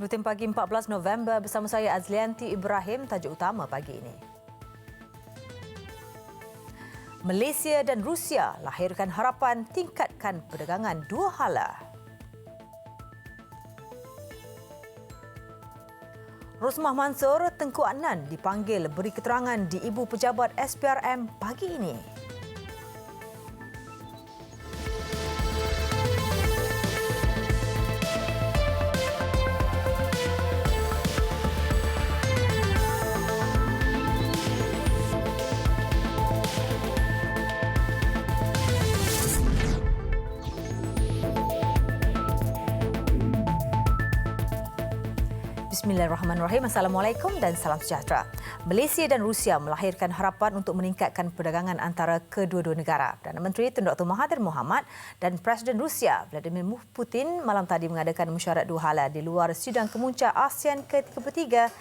Buletin pagi 14 November bersama saya Azlianti Ibrahim, tajuk utama pagi ini. Malaysia dan Rusia lahirkan harapan tingkatkan perdagangan dua hala. Rosmah Mansor, Tengku Adnan dipanggil beri keterangan di Ibu Pejabat SPRM pagi ini. Bismillahirrahmanirrahim. Assalamualaikum dan salam sejahtera. Malaysia dan Rusia melahirkan harapan untuk meningkatkan perdagangan antara kedua-dua negara. Perdana Menteri Tun Dr. Mahathir Mohamad dan Presiden Rusia Vladimir Putin malam tadi mengadakan mesyuarat dua hala di luar sidang kemuncak ASEAN ke-33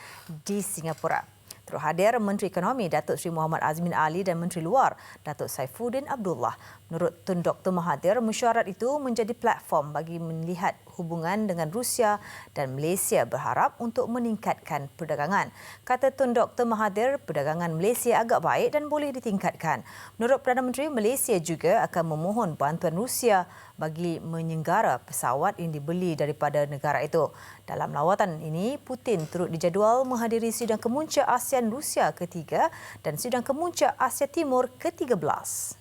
di Singapura. Turut hadir Menteri Ekonomi Datuk Seri Muhammad Azmin Ali dan Menteri Luar Datuk Saifuddin Abdullah. Menurut Tun Dr. Mahathir, mesyuarat itu menjadi platform bagi melihat hubungan dengan Rusia dan Malaysia berharap untuk meningkatkan perdagangan. Kata Tun Dr. Mahathir, perdagangan Malaysia agak baik dan boleh ditingkatkan. Menurut Perdana Menteri, Malaysia juga akan memohon bantuan Rusia bagi menyenggara pesawat yang dibeli daripada negara itu. Dalam lawatan ini, Putin turut dijadual menghadiri sidang kemuncak ASEAN Rusia ketiga dan sidang kemuncak Asia Timur ke-13.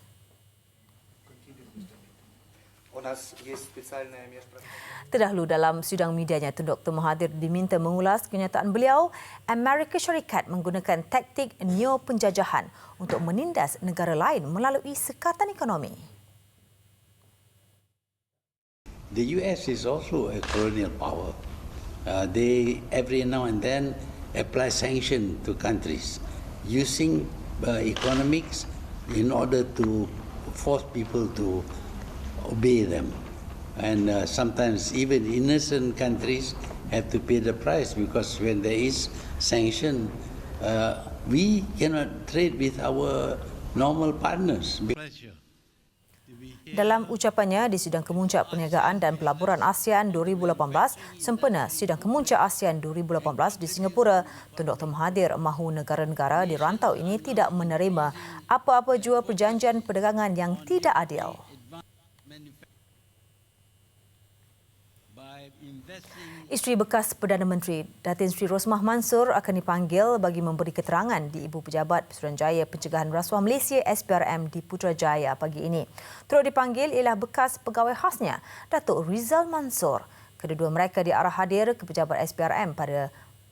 Terdahulu dalam sidang medianya, Tun Dr. Mahathir diminta mengulas kenyataan beliau Amerika Syarikat menggunakan taktik neo-penjajahan untuk menindas negara lain melalui sekatan ekonomi. The US is also a colonial power. They every now and then apply sanction to countries using economics in order to force people to obey them. And sometimes even innocent countries have to pay the price because when there is sanction, we cannot trade with our normal partners. Dalam ucapannya di Sidang Kemuncak Perniagaan dan Pelaburan ASEAN 2018, sempena Sidang Kemuncak ASEAN 2018 di Singapura, Tun Dr. Mahathir mahu negara-negara di rantau ini tidak menerima apa-apa jua perjanjian perdagangan yang tidak adil. Isteri bekas Perdana Menteri Datin Sri Rosmah Mansor akan dipanggil bagi memberi keterangan di Ibu Pejabat Suruhanjaya Pencegahan Rasuah Malaysia SPRM di Putrajaya pagi ini. Turut dipanggil ialah bekas pegawai khasnya Datuk Rizal Mansor. Kedua-dua mereka diarah hadir ke Pejabat SPRM pada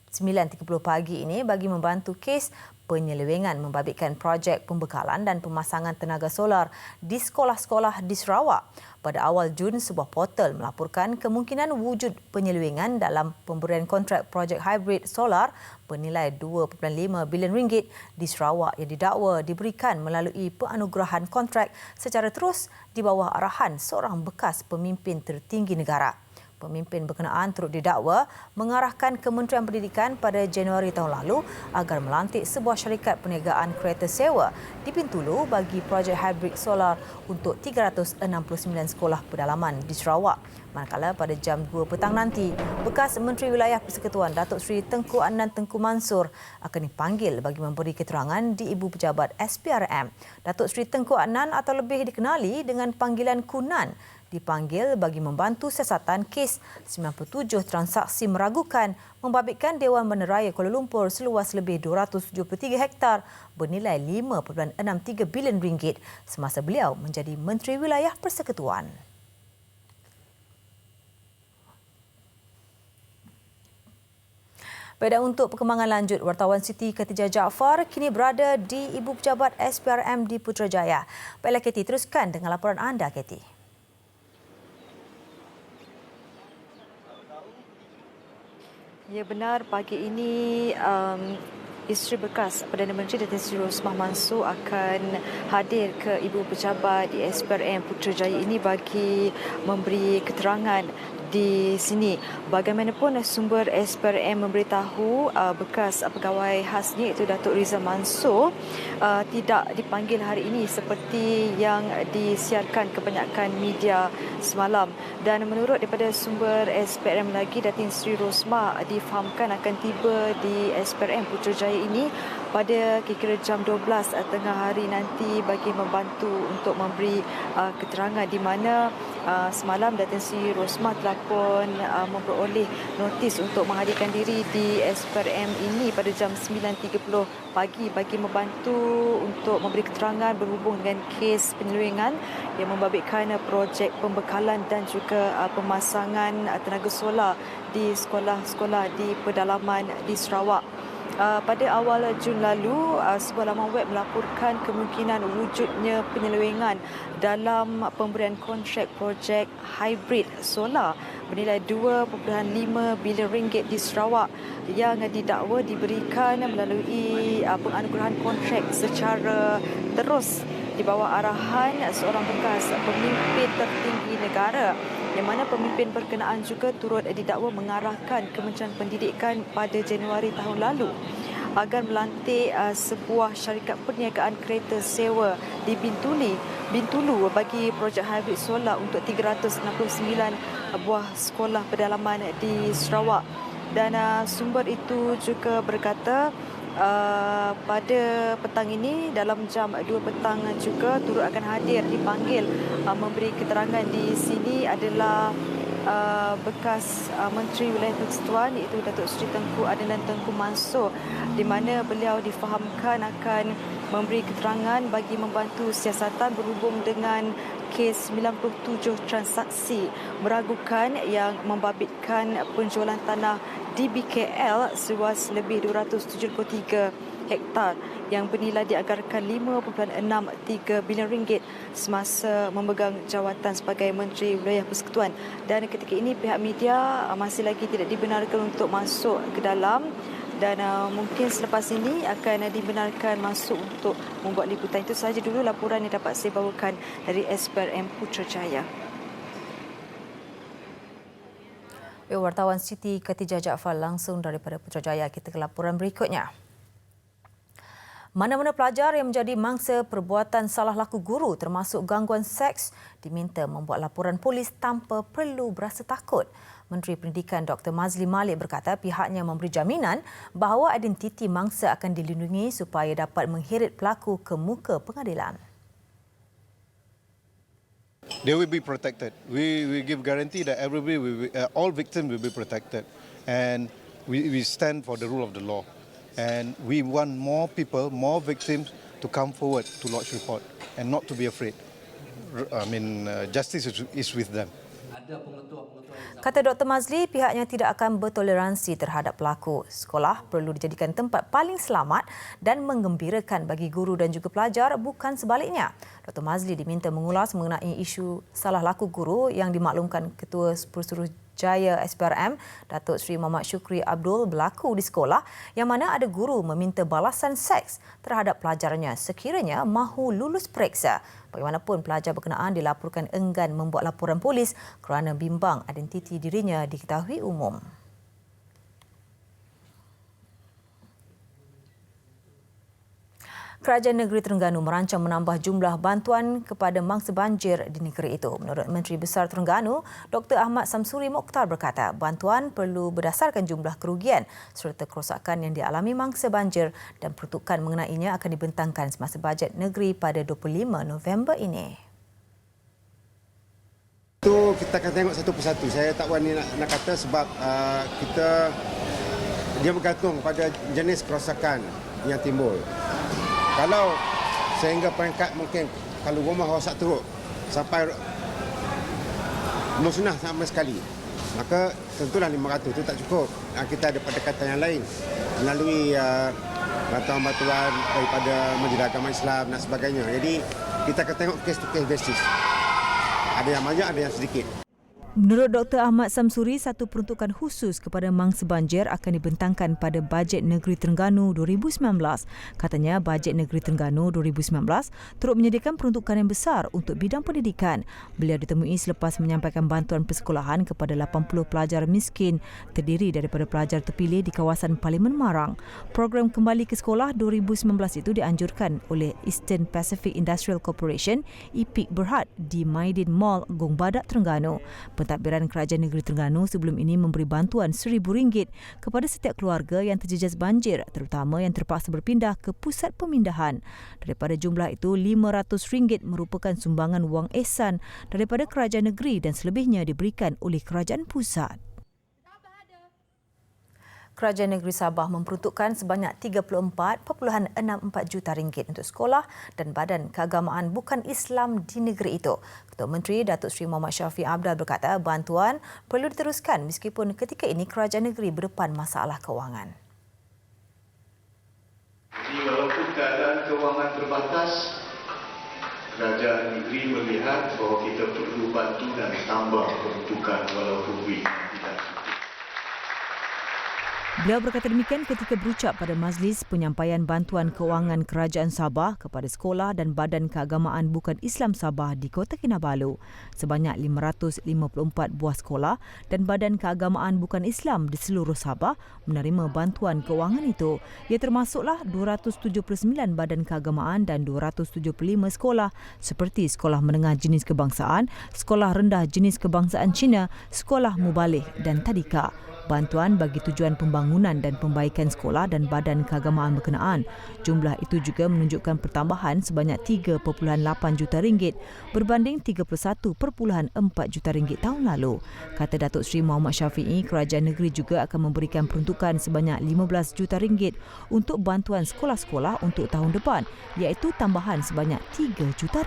9.30 pagi ini bagi membantu kes penyelewengan membabitkan projek pembekalan dan pemasangan tenaga solar di sekolah-sekolah di Sarawak. Pada awal Jun, sebuah portal melaporkan kemungkinan wujud penyelewengan dalam pemberian kontrak projek hybrid solar bernilai RM2.5 bilion di Sarawak yang didakwa diberikan melalui penganugerahan kontrak secara terus di bawah arahan seorang bekas pemimpin tertinggi negara. Pemimpin berkenaan turut didakwa mengarahkan Kementerian Pendidikan pada Januari tahun lalu agar melantik sebuah syarikat perniagaan kereta sewa di Bintulu bagi projek hybrid solar untuk 369 sekolah pedalaman di Sarawak. Manakala pada jam 2 petang nanti, bekas Menteri Wilayah Persekutuan Datuk Seri Tengku Adnan Tengku Mansor akan dipanggil bagi memberi keterangan di Ibu Pejabat SPRM. Datuk Seri Tengku Adnan atau lebih dikenali dengan panggilan Kunan dipanggil bagi membantu siasatan kes 97 transaksi meragukan membabitkan Dewan Bandaraya Kuala Lumpur seluas lebih 273 hektar bernilai RM5.63 bilion semasa beliau menjadi Menteri Wilayah Persekutuan. Baik, untuk perkembangan lanjut, wartawan Siti Khatijah Jaafar kini berada di Ibu Pejabat SPRM di Putrajaya. Baiklah Katie, teruskan dengan laporan anda Katie. Ya benar, pagi ini isteri bekas Perdana Menteri Datin Sri Rosmah Mansor akan hadir ke Ibu Pejabat di SPRM Putrajaya ini bagi memberi keterangan di sini. Bagaimanapun sumber SPRM memberitahu bekas pegawai khasnya iaitu Datuk Rizal Mansor tidak dipanggil hari ini seperti yang disiarkan kebanyakan media semalam. Dan menurut daripada sumber SPRM lagi, Datin Sri Rosmah difahamkan akan tiba di SPRM Putrajaya ini pada kira-kira jam 12 tengah hari nanti bagi membantu untuk memberi keterangan, di mana semalam Datin Sri Rosmah telah pun memperoleh notis untuk menghadirkan diri di SPRM ini pada jam 9.30 pagi bagi membantu untuk memberi keterangan berhubung dengan kes penyelewengan yang membabitkan projek pembekalan dan juga pemasangan tenaga solar di sekolah-sekolah di pedalaman di Sarawak. Pada awal Jun lalu, sebuah laman web melaporkan kemungkinan wujudnya penyelewengan dalam pemberian kontrak projek hybrid solar bernilai 2.5 bilion ringgit di Sarawak yang didakwa diberikan melalui penganugerahan kontrak secara terus di bawah arahan seorang bekas pemimpin tertinggi negara, yang mana pemimpin berkenaan juga turut didakwa mengarahkan Kementerian Pendidikan pada Januari tahun lalu agar melantik sebuah syarikat perniagaan kereta sewa di Bintulu bagi projek hybrid solar untuk 369 buah sekolah pedalaman di Sarawak. Dan sumber itu juga berkata pada petang ini dalam jam 2 petang juga turut akan hadir dipanggil memberi keterangan di sini adalah bekas Menteri Wilayah Persekutuan iaitu Datuk Seri Tengku Adnan Tengku Mansor, di mana beliau difahamkan akan memberi keterangan bagi membantu siasatan berhubung dengan kes 97 transaksi meragukan yang membabitkan penjualan tanah di BKL seluas lebih 273 hektar yang bernilai dianggarkan 5.63 bilion ringgit semasa memegang jawatan sebagai Menteri Wilayah Persekutuan. Dan ketika ini pihak media masih lagi tidak dibenarkan untuk masuk ke dalam, dan mungkin selepas ini akan dibenarkan masuk untuk membuat liputan. Itu sahaja dulu laporan yang dapat saya bawakan dari SPRM Putrajaya. Wartawan Siti Khatijah Jaafar langsung daripada Putrajaya. Kita ke laporan berikutnya. Mana-mana pelajar yang menjadi mangsa perbuatan salah laku guru termasuk gangguan seks diminta membuat laporan polis tanpa perlu berasa takut. Menteri Pendidikan Dr. Mazli Malik berkata pihaknya memberi jaminan bahawa identiti mangsa akan dilindungi supaya dapat mengheret pelaku ke muka pengadilan. They will be protected. We give guarantee that all victims will be protected, and we stand for the rule of the law. And we want more people, more victims to come forward to lodge report and not to be afraid. Justice is with them. Kata Dr. Mazli, pihaknya tidak akan bertoleransi terhadap pelaku. Sekolah perlu dijadikan tempat paling selamat dan menggembirakan bagi guru dan juga pelajar, bukan sebaliknya. Dr. Mazli diminta mengulas mengenai isu salah laku guru yang dimaklumkan Ketua Putrajaya SPRM, Datuk Seri Muhammad Syukri Abdul berlaku di sekolah yang mana ada guru meminta balasan seks terhadap pelajarnya sekiranya mahu lulus periksa. Bagaimanapun, pelajar berkenaan dilaporkan enggan membuat laporan polis kerana bimbang identiti dirinya diketahui umum. Kerajaan Negeri Terengganu merancang menambah jumlah bantuan kepada mangsa banjir di negeri itu. Menurut Menteri Besar Terengganu, Dr. Ahmad Samsuri Mokhtar berkata bantuan perlu berdasarkan jumlah kerugian serta kerosakan yang dialami mangsa banjir dan peruntukan mengenainya akan dibentangkan semasa bajet negeri pada 25 November ini. Itu kita akan tengok satu persatu. Saya tak berani nak kata sebab dia bergantung pada jenis kerosakan yang timbul. Kalau sehingga peringkat mungkin kalau rumah rosak teruk sampai musnah sama sekali, maka tentulah 500 itu tak cukup. Kita ada pendekatan yang lain melalui bantuan-bantuan daripada Majlis Agama Islam dan sebagainya. Jadi kita akan tengok case to case basis. Ada yang banyak, ada yang sedikit. Menurut Dr. Ahmad Samsuri, satu peruntukan khusus kepada mangsa banjir akan dibentangkan pada Bajet Negeri Terengganu 2019. Katanya, Bajet Negeri Terengganu 2019 turut menyediakan peruntukan yang besar untuk bidang pendidikan. Beliau ditemui selepas menyampaikan bantuan persekolahan kepada 80 pelajar miskin terdiri daripada pelajar terpilih di kawasan Parlimen Marang. Program Kembali ke Sekolah 2019 itu dianjurkan oleh Eastern Pacific Industrial Corporation (EPIC) Berhad di Maidin Mall, Gong Badak, Terengganu. Pentadbiran Kerajaan Negeri Terengganu sebelum ini memberi bantuan RM1,000 kepada setiap keluarga yang terjejas banjir, terutama yang terpaksa berpindah ke pusat pemindahan. Daripada jumlah itu, RM500 merupakan sumbangan wang ehsan daripada Kerajaan Negeri dan selebihnya diberikan oleh Kerajaan Pusat. Kerajaan Negeri Sabah memperuntukkan sebanyak RM34.64 juta untuk sekolah dan badan keagamaan bukan Islam di negeri itu. Ketua Menteri Datuk Seri Muhammad Shafie Apdal berkata bantuan perlu diteruskan meskipun ketika ini kerajaan negeri berdepan masalah kewangan. Jadi walaupun keadaan kewangan terbatas, kerajaan negeri melihat bahawa kita perlu bantu dan tambah peruntukan walaupun tidak cukup. Beliau berkata demikian ketika berucap pada majlis penyampaian bantuan kewangan Kerajaan Sabah kepada sekolah dan badan keagamaan bukan Islam Sabah di Kota Kinabalu. Sebanyak 554 buah sekolah dan badan keagamaan bukan Islam di seluruh Sabah menerima bantuan kewangan itu. Ia termasuklah 279 badan keagamaan dan 275 sekolah seperti Sekolah Menengah Jenis Kebangsaan, Sekolah Rendah Jenis Kebangsaan Cina, Sekolah Mubalik dan Tadika. Bantuan bagi tujuan pembangunan dan pembaikan sekolah dan badan keagamaan berkenaan. Jumlah itu juga menunjukkan pertambahan sebanyak RM3.8 juta berbanding RM31.4 juta tahun lalu. Kata Datuk Seri Muhammad Shafie, kerajaan negeri juga akan memberikan peruntukan sebanyak RM15 juta untuk bantuan sekolah-sekolah untuk tahun depan, iaitu tambahan sebanyak RM3 juta.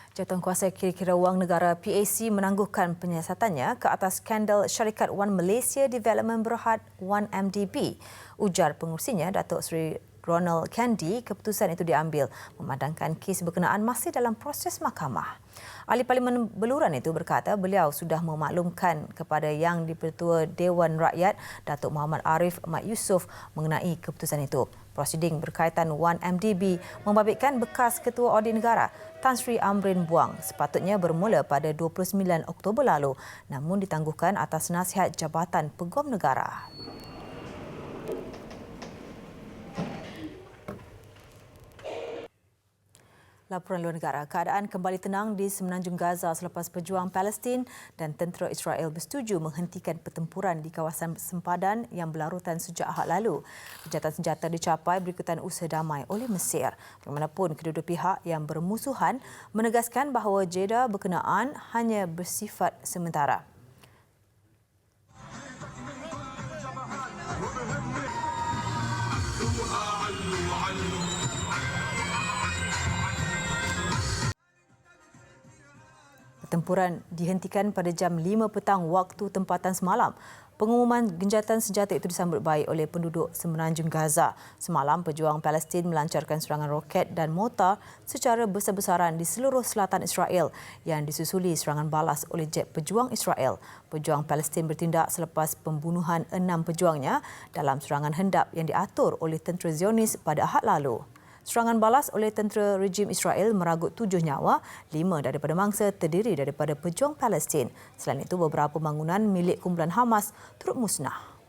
Jawatankuasa Kira-kira Wang Negara PAC menangguhkan penyiasatannya ke atas skandal syarikat One Malaysia Development Berhad 1MDB. Ujar pengurusinya, Datuk Seri Ronald Candy, keputusan itu diambil memandangkan kes berkenaan masih dalam proses mahkamah. Ahli Parlimen Beluran itu berkata beliau sudah memaklumkan kepada Yang di-Pertua Dewan Rakyat Datuk Muhammad Arif Mat Yusof mengenai keputusan itu. Prosiding berkaitan 1MDB membabitkan bekas Ketua Audit Negara Tan Sri Amrin Buang sepatutnya bermula pada 29 Oktober lalu namun ditangguhkan atas nasihat Jabatan Peguam Negara. Laporan luar negara, keadaan kembali tenang di semenanjung Gaza selepas pejuang Palestin dan tentera Israel bersetuju menghentikan pertempuran di kawasan sempadan yang berlarutan sejak Ahad lalu. Kejahatan senjata dicapai berikutan usaha damai oleh Mesir. Bagaimanapun, kedua-dua pihak yang bermusuhan menegaskan bahawa jeda berkenaan hanya bersifat sementara. Pertempuran dihentikan pada jam 5 petang waktu tempatan semalam. Pengumuman gencatan senjata itu disambut baik oleh penduduk semenanjung Gaza. Semalam, pejuang Palestin melancarkan serangan roket dan mortar secara besar-besaran di seluruh selatan Israel yang disusuli serangan balas oleh jet pejuang Israel. Pejuang Palestin bertindak selepas pembunuhan 6 pejuangnya dalam serangan hendap yang diatur oleh tentera Zionis pada Ahad lalu. Serangan balas oleh tentera rejim Israel meragut 7 nyawa, 5 daripada mangsa terdiri daripada pejuang Palestin. Selain itu, beberapa bangunan milik kumpulan Hamas turut musnah.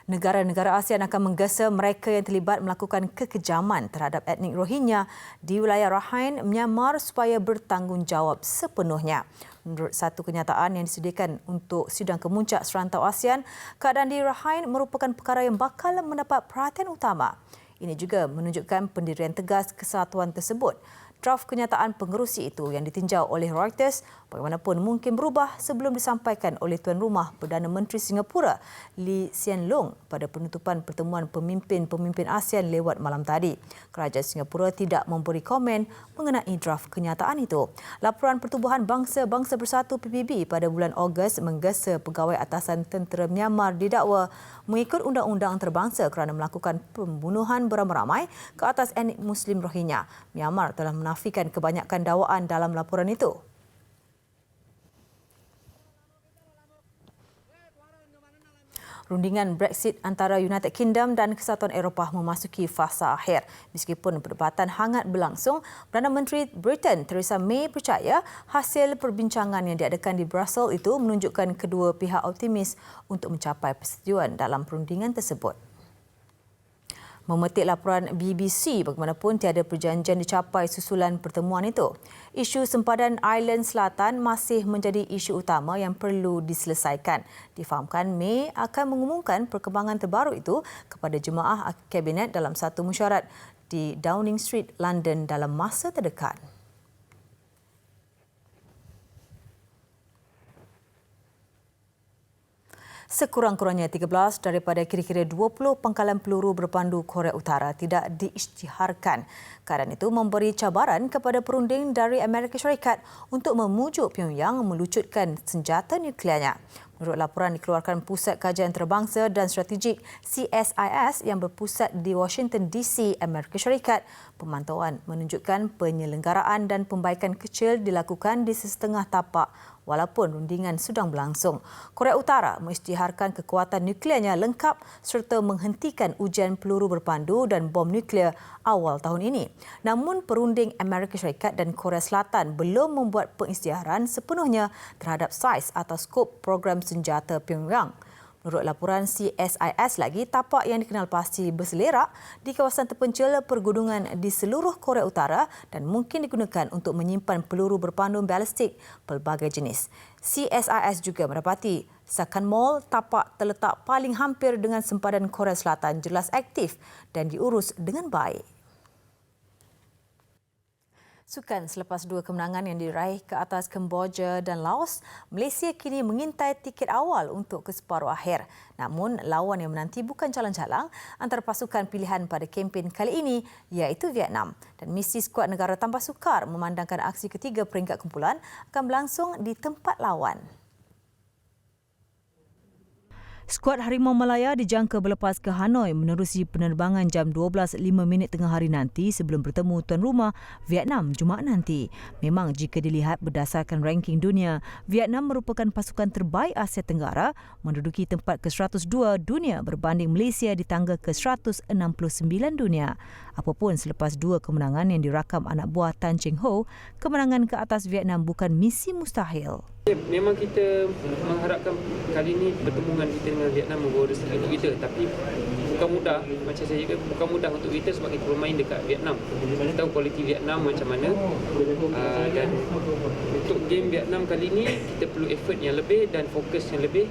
Negara-negara ASEAN akan menggesa mereka yang terlibat melakukan kekejaman terhadap etnik Rohingya di wilayah Rakhine, Myanmar supaya bertanggungjawab sepenuhnya. Menurut satu kenyataan yang disediakan untuk sidang kemuncak serantau ASEAN, keadaan di Rakhine merupakan perkara yang bakal mendapat perhatian utama. Ini juga menunjukkan pendirian tegas kesatuan tersebut. Draft kenyataan pengerusi itu yang ditinjau oleh Reuters bagaimanapun mungkin berubah sebelum disampaikan oleh Tuan Rumah Perdana Menteri Singapura Lee Hsien Loong pada penutupan pertemuan pemimpin-pemimpin ASEAN lewat malam tadi. Kerajaan Singapura tidak memberi komen mengenai draft kenyataan itu. Laporan Pertubuhan Bangsa-Bangsa Bersatu PBB pada bulan Ogos menggesa pegawai atasan tentera Myanmar didakwa mengikut undang-undang antarabangsa kerana melakukan pembunuhan beramai-ramai ke atas etnik Muslim Rohingya. Myanmar telah menafikan kebanyakan dakwaan dalam laporan itu. Rundingan Brexit antara United Kingdom dan Kesatuan Eropah memasuki fasa akhir. Meskipun perdebatan hangat berlangsung, Perdana Menteri Britain Theresa May percaya hasil perbincangan yang diadakan di Brussels itu menunjukkan kedua pihak optimis untuk mencapai persetujuan dalam perundingan tersebut. Memetik laporan BBC, bagaimanapun tiada perjanjian dicapai susulan pertemuan itu. Isu sempadan Ireland Selatan masih menjadi isu utama yang perlu diselesaikan. Difahamkan May akan mengumumkan perkembangan terbaru itu kepada jemaah kabinet dalam satu mesyuarat di Downing Street, London dalam masa terdekat. Sekurang-kurangnya 13 daripada kira-kira 20 pangkalan peluru berpandu Korea Utara tidak diisytiharkan. Keadaan itu memberi cabaran kepada perunding dari Amerika Syarikat untuk memujuk Pyongyang melucutkan senjata nuklearnya. Menurut laporan dikeluarkan Pusat Kajian Antarabangsa dan Strategik CSIS yang berpusat di Washington DC, Amerika Syarikat, pemantauan menunjukkan penyelenggaraan dan pembaikan kecil dilakukan di sesetengah tapak walaupun rundingan sedang berlangsung. Korea Utara mengisytiharkan kekuatan nuklearnya lengkap serta menghentikan ujian peluru berpandu dan bom nuklear awal tahun ini. Namun perunding Amerika Syarikat dan Korea Selatan belum membuat pengisytiharan sepenuhnya terhadap saiz atau skop program senjata Pyongyang. Menurut laporan CSIS lagi, tapak yang dikenal pasti berselerak di kawasan terpencil pergunungan di seluruh Korea Utara dan mungkin digunakan untuk menyimpan peluru berpandu balistik pelbagai jenis. CSIS juga mendapati Sakan Mall, tapak terletak paling hampir dengan sempadan Korea Selatan, jelas aktif dan diurus dengan baik. Sukan selepas dua kemenangan yang diraih ke atas Kemboja dan Laos, Malaysia kini mengintai tiket awal untuk ke separuh akhir. Namun, lawan yang menanti bukan calang-calang antara pasukan pilihan pada kempen kali ini iaitu Vietnam. Dan misi skuad negara tanpa sukar memandangkan aksi ketiga peringkat kumpulan akan berlangsung di tempat lawan. Skuad Harimau Malaya dijangka berlepas ke Hanoi menerusi penerbangan jam 12.05 tengah hari nanti sebelum bertemu tuan rumah Vietnam Jumaat nanti. Memang jika dilihat berdasarkan ranking dunia, Vietnam merupakan pasukan terbaik Asia Tenggara menduduki tempat ke-102 dunia berbanding Malaysia di tangga ke-169 dunia. Apapun selepas dua kemenangan yang dirakam anak buah Tan Cheng Ho, kemenangan ke atas Vietnam bukan misi mustahil. Memang kita mengharapkan kali ini pertemuan kita dengan Vietnam membawa rezeki untuk kita, tapi bukan mudah. Macam saya cakap, bukan mudah untuk kita sebab kita bermain dekat Vietnam. Kita tahu kualiti Vietnam macam mana, dan untuk game Vietnam kali ini kita perlu effort yang lebih dan fokus yang lebih,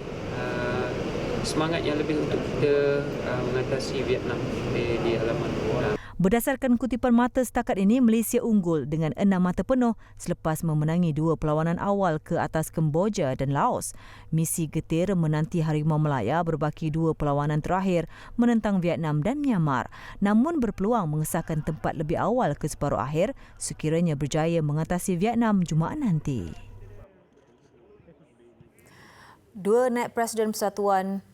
semangat yang lebih untuk kita mengatasi Vietnam di halaman. Berdasarkan kutipan mata setakat ini, Malaysia unggul dengan 6 mata penuh selepas memenangi dua perlawanan awal ke atas Kemboja dan Laos. Misi getir menanti Harimau Malaya berbaki dua perlawanan terakhir menentang Vietnam dan Myanmar. Namun berpeluang mengesahkan tempat lebih awal ke separuh akhir sekiranya berjaya mengatasi Vietnam Jumaat nanti. Dua naib Presiden Persatuan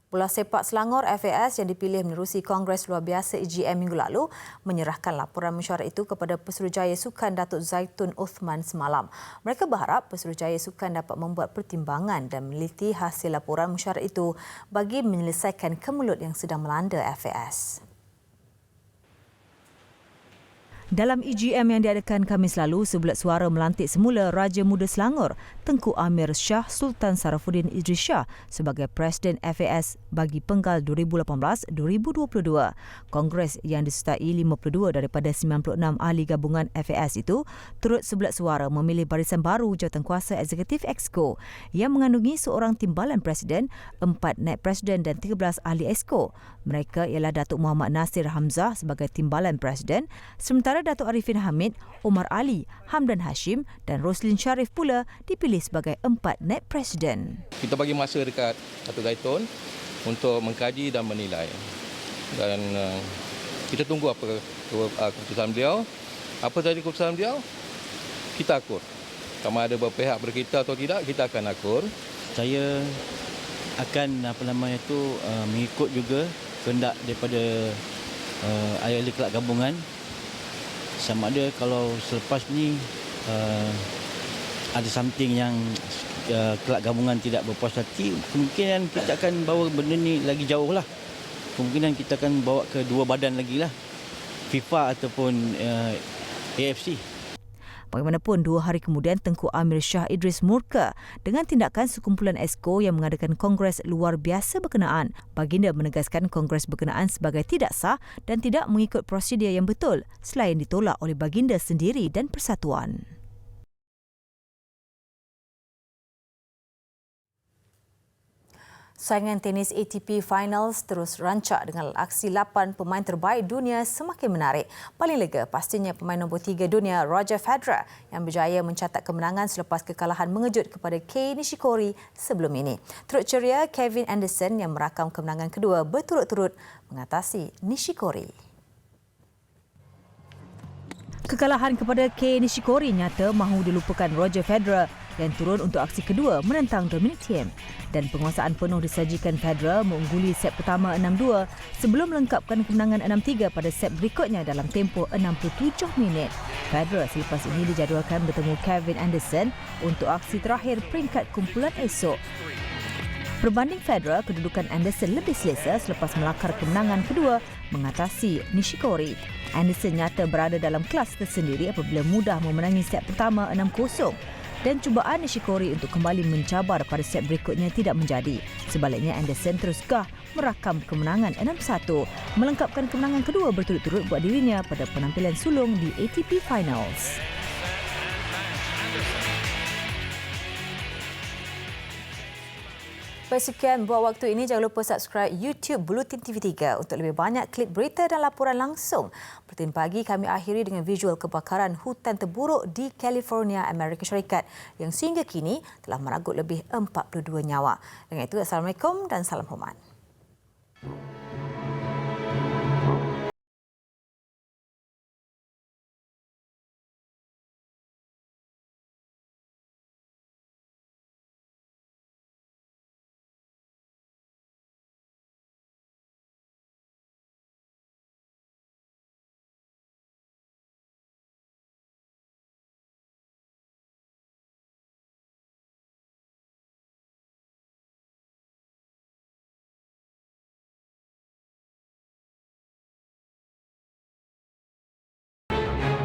Bola Sepak Selangor FAS yang dipilih menerusi Kongres Luar Biasa EGM minggu lalu menyerahkan laporan mesyuarat itu kepada Pesuruhjaya Sukan Datuk Zaitun Uthman semalam. Mereka berharap Pesuruhjaya Sukan dapat membuat pertimbangan dan meneliti hasil laporan mesyuarat itu bagi menyelesaikan kemelut yang sedang melanda FAS. Dalam EGM yang diadakan Khamis lalu, sebulat suara melantik semula Raja Muda Selangor, Tengku Amir Shah Sultan Sarafuddin Idris Shah sebagai Presiden FAS bagi penggal 2018-2022. Kongres yang disertai 52 daripada 96 ahli gabungan FAS itu turut sebulat suara memilih barisan baru Jawatankuasa Eksekutif Exco yang mengandungi seorang timbalan Presiden, 4 naib Presiden dan 13 ahli Exco. Mereka ialah Datuk Muhammad Nasir Hamzah sebagai timbalan Presiden, sementara Datuk Arifin Hamid, Omar Ali, Hamdan Hashim dan Roslin Sharif pula dipilih sebagai 4 naib Presiden. Kita bagi masa dekat Datuk Zaitun untuk mengkaji dan menilai. Dan kita tunggu apa keputusan beliau. Apa saja keputusan beliau, kita akur. Sama ada berpihak berkita atau tidak, kita akan akur. Saya akan mengikut juga kehendak daripada ahli kelab gabungan. Sama ada kalau selepas ni ada something yang kelab gabungan tidak berpuas hati, kemungkinan kita akan bawa benda ni lagi jauh lah. Kemungkinan kita akan bawa ke dua badan lagi lah, FIFA ataupun AFC. Bagaimanapun, 2 hari kemudian Tengku Amir Shah Idris murka dengan tindakan sekumpulan Exco yang mengadakan kongres luar biasa berkenaan. Baginda menegaskan kongres berkenaan sebagai tidak sah dan tidak mengikut prosedur yang betul selain ditolak oleh baginda sendiri dan persatuan. Saingan tenis ATP Finals terus rancak dengan aksi 8 pemain terbaik dunia semakin menarik. Paling lega pastinya pemain nombor 3 dunia Roger Federer yang berjaya mencatat kemenangan selepas kekalahan mengejut kepada Kei Nishikori sebelum ini. Turut ceria Kevin Anderson yang merakam kemenangan kedua berturut-turut mengatasi Nishikori. Kekalahan kepada Kei Nishikori nyata mahu dilupakan Roger Federer yang turun untuk aksi kedua menentang Dominic Thiem. Dan penguasaan penuh disajikan Federer mengungguli set pertama 6-2 sebelum melengkapkan kemenangan 6-3 pada set berikutnya dalam tempoh 67 minit. Federer selepas ini dijadualkan bertemu Kevin Anderson untuk aksi terakhir peringkat kumpulan esok. Berbanding Federer, kedudukan Anderson lebih selesa selepas melakar kemenangan kedua mengatasi Nishikori. Anderson nyata berada dalam kelas tersendiri apabila mudah memenangi set pertama 6-0. Dan cubaan Nishikori untuk kembali mencabar pada set berikutnya tidak menjadi. Sebaliknya, Anderson terus gah merakam kemenangan 6-1, melengkapkan kemenangan kedua berturut-turut buat dirinya pada penampilan sulung di ATP Finals. Sekian buat waktu ini. Jangan lupa subscribe YouTube Bulletin TV3 untuk lebih banyak klip berita dan laporan langsung. Bulletin pagi kami akhiri dengan visual kebakaran hutan terburuk di California, Amerika Syarikat yang sehingga kini telah meragut lebih 42 nyawa. Dengan itu, Assalamualaikum dan salam hormat.